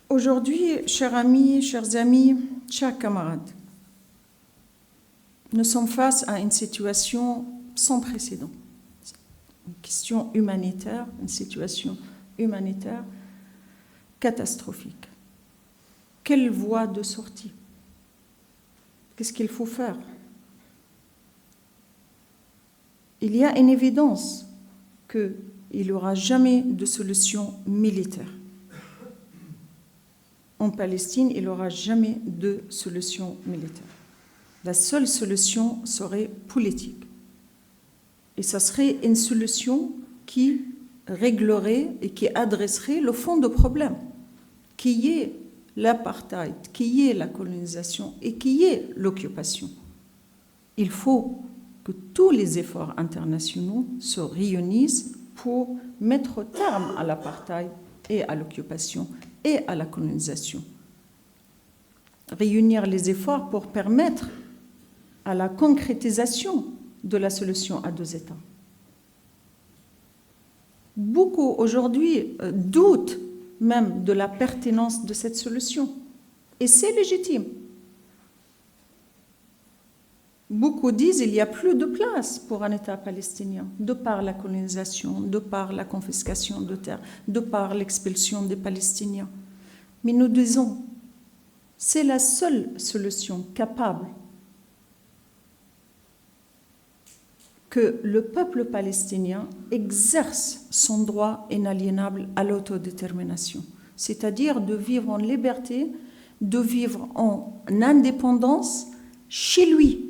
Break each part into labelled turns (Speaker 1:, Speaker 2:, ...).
Speaker 1: Aujourd'hui, chers amis, chers amis, chers camarades, nous sommes face à une situation sans précédent. Une question humanitaire, une situation humanitaire catastrophique. Quelle voie de sortie? Qu'est-ce qu'il faut faire? Il y a une évidence qu'il n'y aura jamais de solution militaire. En Palestine, il n'y aura jamais de solution militaire. La seule solution serait politique. Et ça serait une solution qui réglerait et qui adresserait le fond du problème, qui est l'apartheid, qui est la colonisation et qui est l'occupation. Il faut que tous les efforts internationaux se réunissent pour mettre terme à l'apartheid et à l'occupation et à la colonisation. Réunir les efforts pour permettre à la concrétisation de la solution à deux États. Beaucoup aujourd'hui doutent même de la pertinence de cette solution. Et c'est légitime. Beaucoup disent qu'il n'y a plus de place pour un État palestinien, de par la colonisation, de par la confiscation de terres, de par l'expulsion des Palestiniens. Mais nous disons, c'est la seule solution capable que le peuple palestinien exerce son droit inaliénable à l'autodétermination, c'est-à-dire de vivre en liberté, de vivre en indépendance chez lui.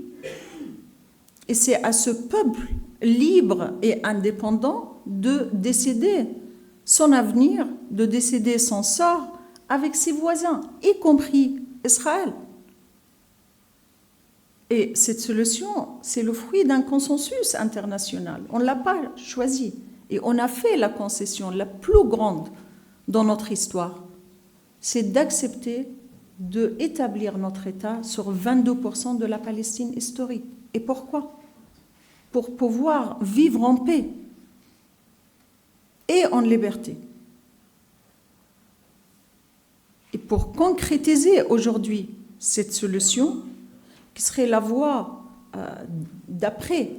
Speaker 1: Et c'est à ce peuple libre et indépendant de décider son avenir, de décider son sort avec ses voisins, y compris Israël. Et cette solution, c'est le fruit d'un consensus international. On ne l'a pas choisi. Et on a fait la concession la plus grande dans notre histoire. C'est d'accepter d'établir notre État sur 22% de la Palestine historique. Et pourquoi? Pour pouvoir vivre en paix et en liberté. Et pour concrétiser aujourd'hui cette solution, qui serait la voie d'après,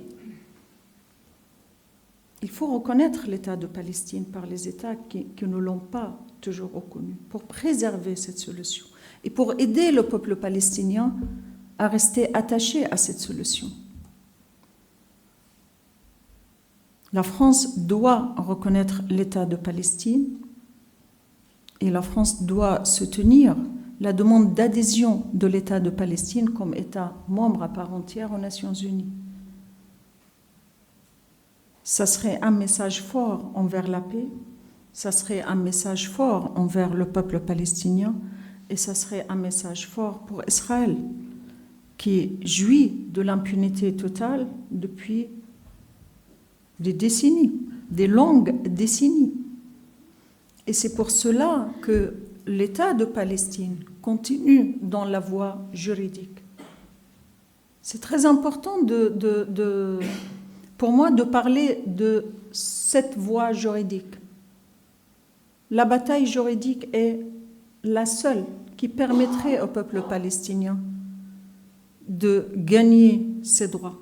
Speaker 1: il faut reconnaître l'État de Palestine par les États qui ne l'ont pas toujours reconnu, pour préserver cette solution et pour aider le peuple palestinien à rester attaché à cette solution. La France doit reconnaître l'État de Palestine et la France doit soutenir la demande d'adhésion de l'État de Palestine comme État membre à part entière aux Nations Unies. Ça serait un message fort envers la paix, ça serait un message fort envers le peuple palestinien et ça serait un message fort pour Israël qui jouit de l'impunité totale depuis des décennies, des longues décennies. Et c'est pour cela que l'État de Palestine continue dans la voie juridique. C'est très important pour moi de parler de cette voie juridique. La bataille juridique est la seule qui permettrait au peuple palestinien de gagner ses droits.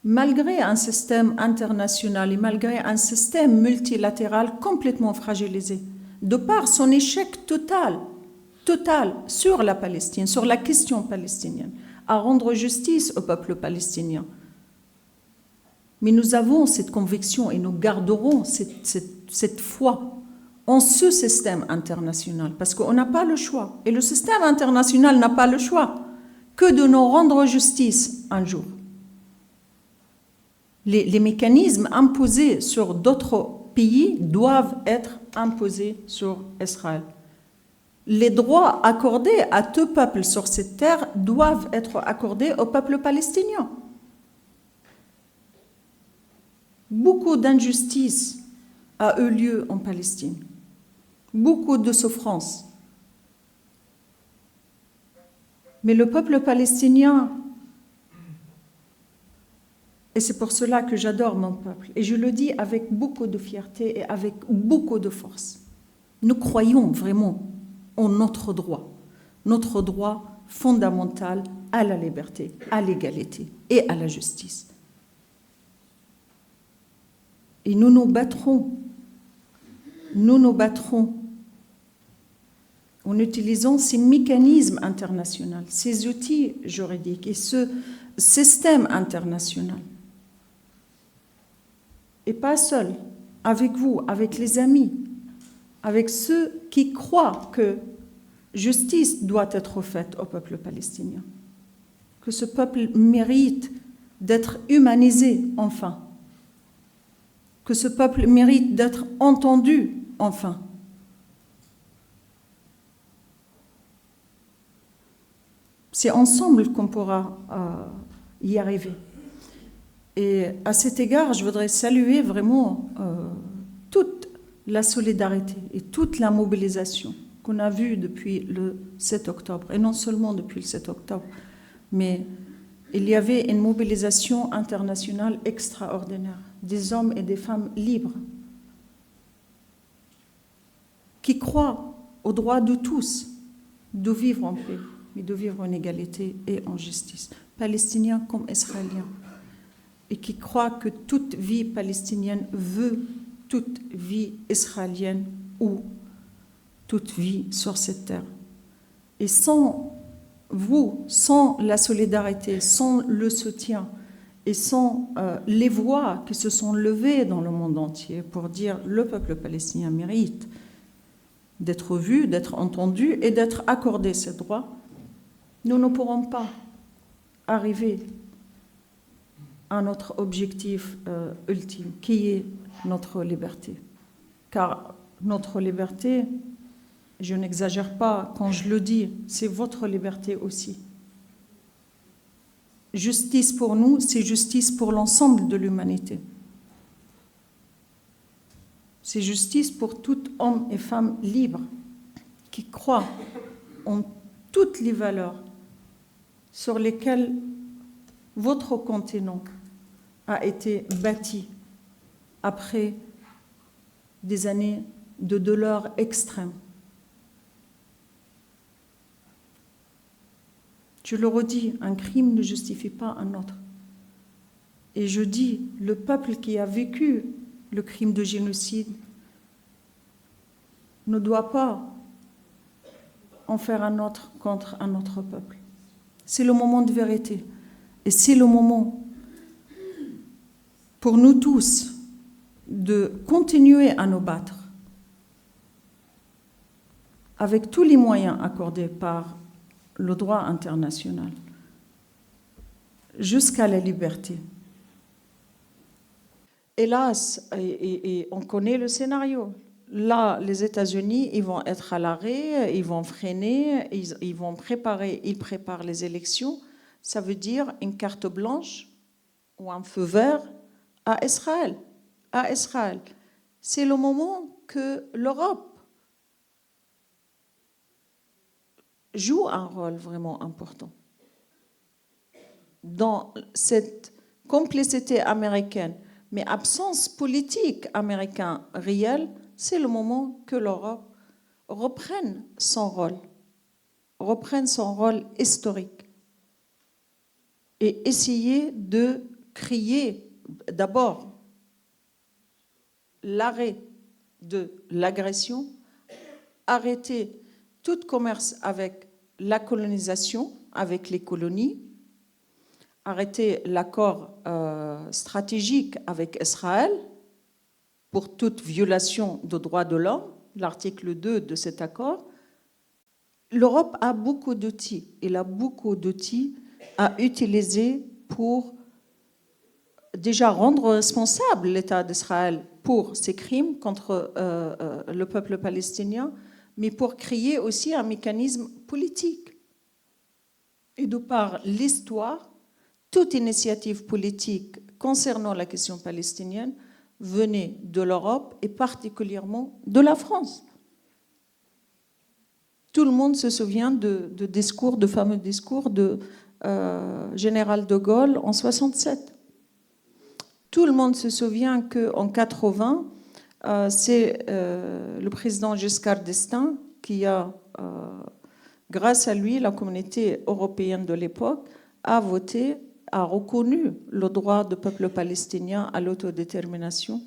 Speaker 1: Malgré un système international et malgré un système multilatéral complètement fragilisé, de par son échec total sur la Palestine, sur la question palestinienne, à rendre justice au peuple palestinien. Mais nous avons cette conviction et nous garderons cette foi en ce système international, parce qu'on n'a pas le choix. Et le système international n'a pas le choix que de nous rendre justice un jour. Les mécanismes imposés sur d'autres pays doivent être imposés sur Israël. Les droits accordés à tout peuple sur cette terre doivent être accordés au peuple palestinien. Beaucoup d'injustices a eu lieu en Palestine. Beaucoup de souffrances. Mais le peuple palestinien, et c'est pour cela que j'adore mon peuple, et je le dis avec beaucoup de fierté et avec beaucoup de force, Nous croyons vraiment en notre droit fondamental à la liberté, à l'égalité et à la justice. Et nous nous battrons en utilisant ces mécanismes internationaux, ces outils juridiques et ce système international. Et pas seul, avec vous, avec les amis, avec ceux qui croient que justice doit être faite au peuple palestinien, que ce peuple mérite d'être humanisé enfin, que ce peuple mérite d'être entendu enfin. C'est ensemble qu'on pourra y arriver. Et à cet égard, je voudrais saluer vraiment toute la solidarité et toute la mobilisation qu'on a vue depuis le 7 octobre. Et non seulement depuis le 7 octobre, mais il y avait une mobilisation internationale extraordinaire, des hommes et des femmes libres, qui croient au droit de tous de vivre en paix, mais de vivre en égalité et en justice, palestiniens comme israéliens, et qui croient que toute vie palestinienne veut toute vie israélienne ou toute vie sur cette terre. Et sans vous, sans la solidarité, sans le soutien et sans les voix qui se sont levées dans le monde entier pour dire le peuple palestinien mérite d'être vu, d'être entendu et d'être accordé ses droits, nous ne pourrons pas arriver à notre objectif ultime, qui est notre liberté. Car notre liberté, je n'exagère pas quand je le dis, c'est votre liberté aussi. Justice pour nous, c'est justice pour l'ensemble de l'humanité. C'est justice pour tout homme et femme libre qui croient en toutes les valeurs sur lesquelles votre continent a été bâti après des années de douleur extrême. Je le redis, un crime ne justifie pas un autre. Et je dis, le peuple qui a vécu le crime de génocide ne doit pas en faire un autre contre un autre peuple. C'est le moment de vérité. Et c'est le moment pour nous tous de continuer à nous battre avec tous les moyens accordés par le droit international jusqu'à la liberté. Hélas, et on connaît le scénario. Là, les États-Unis, ils vont être à l'arrêt, ils vont freiner, ils préparent les élections. Ça veut dire une carte blanche ou un feu vert à Israël. C'est le moment que l'Europe joue un rôle vraiment important. Dans cette complicité américaine, mais absence politique américaine réelle, c'est le moment que l'Europe reprenne son rôle historique et essayer de créer d'abord l'arrêt de l'agression, arrêter tout commerce avec la colonisation, avec les colonies, arrêter l'accord stratégique avec Israël pour toute violation des droits de l'homme, l'article 2 de cet accord. L'Europe a beaucoup d'outils. Elle a beaucoup d'outils à utiliser pour déjà rendre responsable l'État d'Israël pour ses crimes contre le peuple palestinien, mais pour créer aussi un mécanisme politique. Et de par l'histoire, toute initiative politique concernant la question palestinienne venait de l'Europe et particulièrement de la France. Tout le monde se souvient de fameux discours de général de Gaulle en 1967. Tout le monde se souvient qu'en 1980, c'est le président Giscard d'Estaing qui a, grâce à lui, la communauté européenne de l'époque a voté, a reconnu le droit du peuple palestinien à l'autodétermination.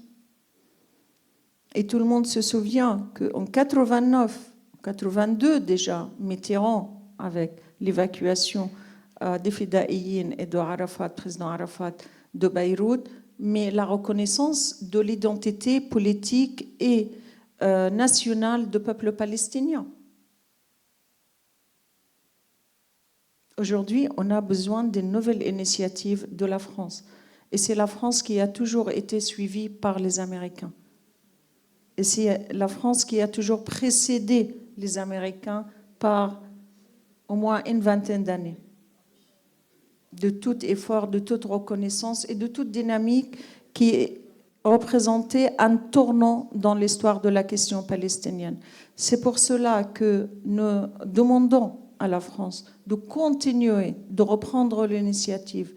Speaker 1: Et tout le monde se souvient qu'en 89, 82 déjà, Mitterrand, avec l'évacuation des Fidaïyin et de Arafat, président Arafat, de Beyrouth, mais la reconnaissance de l'identité politique et nationale du peuple palestinien. Aujourd'hui, on a besoin d'une nouvelle initiative de la France. Et c'est la France qui a toujours été suivie par les Américains. Et c'est la France qui a toujours précédé les Américains par au moins une vingtaine d'années. De tout effort, de toute reconnaissance et de toute dynamique qui représentait un tournant dans l'histoire de la question palestinienne. C'est pour cela que nous demandons à la France de continuer, de reprendre l'initiative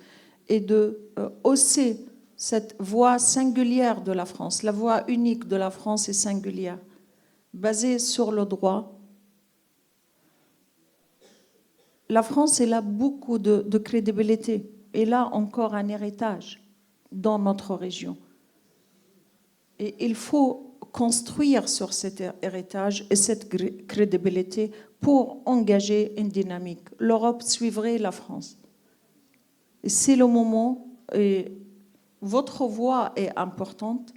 Speaker 1: et de hausser cette voix singulière de la France. La voix unique de la France est singulière, basée sur le droit. La France, elle a beaucoup de crédibilité. Elle a encore un héritage dans notre région. Et il faut construire sur cet héritage et cette crédibilité pour engager une dynamique. L'Europe suivrait la France. Et c'est le moment, et votre voix est importante,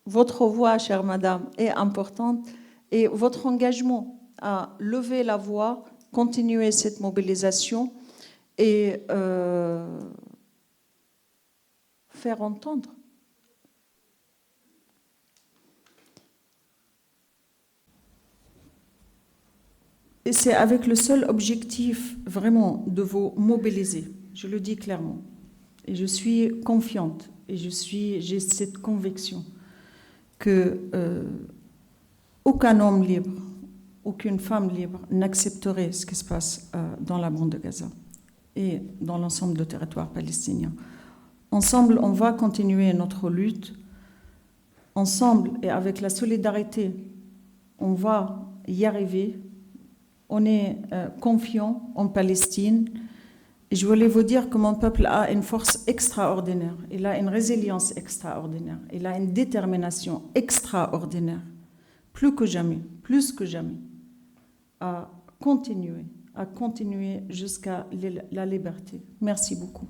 Speaker 1: votre voix, chère madame, est importante, et votre engagement à lever la voix, continuer cette mobilisation et faire entendre. Et c'est avec le seul objectif vraiment de vous mobiliser, je le dis clairement. Et je suis confiante et j'ai cette conviction que aucun homme libre, aucune femme libre n'accepterait ce qui se passe dans la bande de Gaza et dans l'ensemble du territoire palestinien. Ensemble, on va continuer notre lutte. Ensemble et avec la solidarité, on va y arriver. On est confiant en Palestine. Et je voulais vous dire que mon peuple a une force extraordinaire. Il a une résilience extraordinaire. Il a une détermination extraordinaire. Plus que jamais, à continuer jusqu'à la liberté. Merci beaucoup.